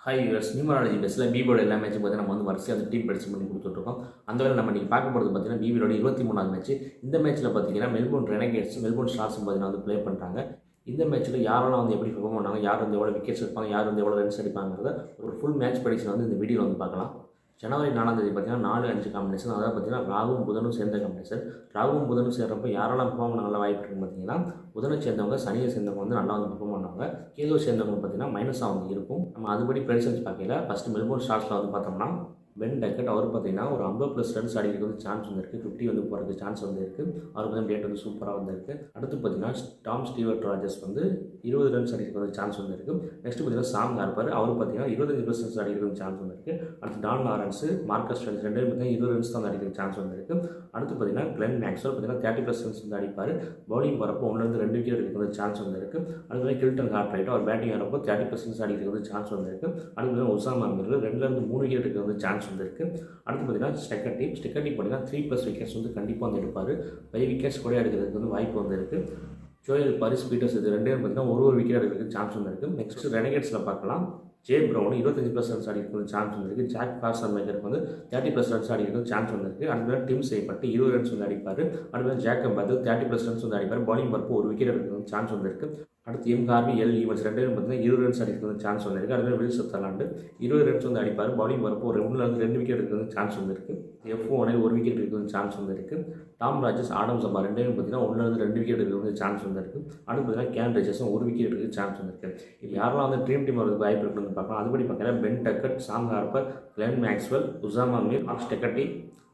Hi US numerology பெஸ்ட்டில் பிபியோட எல்லா மேட்சும் பார்த்தீங்கன்னா நம்ம வந்து வரிசையாக அந்த டீம் படிச்சு பண்ணி கொடுத்துட்ருக்கோம். அந்த வேலை நம்ம இன்றைக்கி பார்க்க போகிறது பார்த்தீங்கன்னா பிபியோட 23வது மேட்ச். இந்த மேட்ச்சில் பார்த்தீங்கன்னா மெல்போர்ன் ரெனகேட்ஸ் மெல்போர்ன் ஸ்டார்ஸ் பார்த்தீங்கன்னா வந்து ப்ளே பண்ணுறாங்க. இந்த மேட்ச்சில் யாரெல்லாம் வந்து எப்படி பெர்ஃபார்ம் பண்ணாங்க, யார் வந்து எவ்வளோ விக்கெட்ஸ் எடுப்பாங்க, யார் வந்து எவ்வளோ ரன்ஸ் அடிப்பாங்கிறத ஒரு ஃபுல் மேட்ச் ப்ரெடிக்ஷன் வந்து இந்த வீடியோவில் வந்து பார்க்கலாம். ஜனவரி 4ஆம் தேதி பார்த்தீங்கன்னா 4-5 காம்பினேஷன், அதாவது பார்த்தீங்கன்னா ராகுவும் புதனும் சேர்ந்த காம்பினேஷன். ராகுவும் புதனும் சேர்றப்போ யாரெல்லாம் பெர்ஃபார்ம் பண்ண நல்லா வாய்ப்பு இருக்குன்னு பார்த்தீங்கன்னா, புதனை சேர்ந்தவங்க சனியை சேர்ந்தவங்க வந்து நல்லா வந்து பெர்ஃபார்ம் பண்ணுவாங்க. கேதுவை சேர்ந்தவங்க பார்த்தீங்கன்னா மைனஸாக வந்து இருக்கும். நம்ம அதுபடி ப்ரெடிக்ஷன்ஸ் பார்க்கல. ஃபஸ்ட்டு மெல்போர்ன் ஸ்டார்ஸில் வந்து பார்த்தோம்னா பென் டக்கட் அவர் பார்த்தீங்கன்னா ஒரு 50+ ரன்ஸ் அடிக்கிறது வந்து சான்ஸ் வந்துருக்கு. 50 வந்து போகிறதுக்கு சான்ஸ் வந்து இருக்குது. அவருக்கு வந்து டேட் வந்து சூப்பராக வந்துருக்கு. அடுத்து பார்த்தீங்கன்னா டாம் ஸ்டீவர்ட் ராஜர்ஸ் வந்து 20 ரன்ஸ் அடிக்கிறது வந்து சான்ஸ் வந்துருக்கு. நெக்ஸ்ட் பார்த்தீங்கன்னா சாம் ஹார்பர் அவர் பார்த்தீங்கன்னா 25+ ரன்ஸ் அடிக்கிறது சான்ஸ் வந்துருக்கு. அடுத்து டான் லாரன்ஸ், மார்க்கஸ் ஸ்டோயினிஸ் ரெண்டு பார்த்தீங்கன்னா 20 ரன்ஸ் தான் அடிக்கிறது சான்ஸ் வந்துருக்கு. அடுத்து பார்த்தீங்கன்னா கிளென் மேக்ஸ்வெல் பார்த்தீங்கன்னா 30+ ரன்ஸ் வந்து அடிப்பார். பவுலிங் வரப்போ 1-2 விக்கெட் எடுக்கிறது சான்ஸ் வந்துருக்கு. அடுத்து கில்டன் ஹார்ட்ரைட் அவர் பேட்டிங் வரப்போ 30+ ரன்ஸ் அடிக்கிறது சான்ஸ் வந்துருக்கு. அடுத்து பார்த்தீங்கன்னா உசாமா மிர் 2-2 3 விக்கெட் எடுக்கிறது சான்ஸ் வந்துருக்கு. அடுத்து பார்த்தீங்கன்னா ஸ்டெக்கட்டி பார்த்தீங்கன்னா 3+ விக்கெட்ஸ் வந்து கண்டிப்பாக வந்து எடுப்பார். 5 விக்கெட்ஸ் கூட எடுக்கிறதுக்கு வந்து வாய்ப்பு வந்துருக்கு. ஜோயல் பாரிஸ் பீட்டர்ஸ் இது ரெண்டே பார்த்தீங்கன்னா ஒரு விக்கெட் எடுக்கிறதுக்கு சான்ஸ் வந்துருக்கு. நெக்ஸ்ட் ரெனகேட்ஸில் பார்க்கலாம். ஜே ப்ரவுன் 25+ ரன்ஸ் அடிக்கிறது சான்ஸ் வந்துருக்கு. ஜாக் ஃபார்சர் மேக்கருக்கு வந்து 30+ ரன்ஸ் அடிக்கிறது சான்ஸ் வந்துருக்கு. அடுத்த டிம் செய்யப்பட்டு 20 ரன்ஸ் வந்து அடிப்பார். அடுத்த ஜாக்கப் பார்த்து 30+ ரன்ஸ் வந்து அடிப்பார். பவுலிங் வரப்போ ஒரு விக்கெட் எடுக்கிறது சான்ஸ் வந்துருக்கு. அடுத்து எம் ஹார்வி, எல் ஈவன்ஸ் ரெண்டு பேரும் பார்த்தீங்கன்னா 20 ரன்ஸ் அடிக்கிறது சான்ஸ் வந்துருக்கு. அடுத்த வில் சத்தர்லாண்டு 20 ரன்ஸ் வந்து அடிப்பார். பவுலிங் வரப்போ ஒரு 2 விக்கெட் எடுக்கிறது சான்ஸ் வந்துருக்கு. F1 ஒரு விக்கெட் எடுக்கிறது சான்ஸ் வந்துருக்கு. டாம் ராஜர்ஸ், ஆடம் சம்பா ரெண்டு பேரும் பார்த்தீங்கன்னா 1-2 விக்கெட் எடுக்கிறது சான்ஸ் வந்துருக்கு. அடுத்து பார்த்தீங்கன்னா கேன் ரிச்சர்ஸும் ஒரு விக்கெட் எடுக்கிறது சான்ஸ் வந்துருக்கு. இப்போ யாரெல்லாம் வந்து ட்ரீம் டீம் வரதுக்கு வாய்ப்பு இருக்குன்னு பார்க்கலாம். அதுபடி பார்க்கல Ben Duckett, Sam Harper, Glenn Maxwell, Usama Mir, Steketee,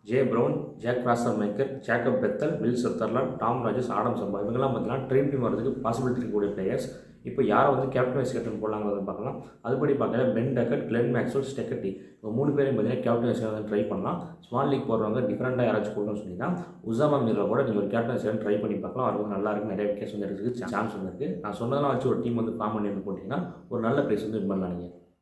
Jay Brown, Jake Fraser McGurk, Jacob Bethell, Will Sutherland, Tom Rogers, Adam Zampa இவங்கெல்லாம் பார்த்தீங்கன்னா ட்ரீம் டீம் வரதுக்கு பாசிபிலிட்டி இருக்கக்கூடிய பிளேயர்ஸ். இப்போ யாரை வந்து கேப்டன் வைஸ் கேப்டன் போடலாங்கிறத பார்க்கலாம். அதுபடி பார்க்கல Ben Duckett, Glenn Maxwell, Steketee இவங்க 3 பேரையும் பார்த்தீங்கன்னா கேப்டன் வைஸ் கேப்டன் ட்ரை பண்ணலாம். ஸ்மால் லீக் போடுறவங்க டிஃப்ரெண்ட்டாக யாராச்சும் போடணும்னு சொன்னீங்கன்னா உசாமா மிர்ரை கூட நீங்கள் ஒரு கேப்டன் வைஸ் கேப்டன் ட்ரை பண்ணி பார்க்கலாம். அவருக்கு வந்து நல்லா இருக்குது, நிறைய விக்கெட்ஸ் வந்து எடுக்கிறதுக்கு சான்ஸ் வந்துருக்கு. நான் சொன்னதெல்லாம் வச்சு ஒரு டீம் வந்து ஃபார்ம் பண்ணி போட்டிங்கன்னா ஒரு நல்ல பிளேஸ் வந்து வின் பண்ணலாம் நீங்கள்.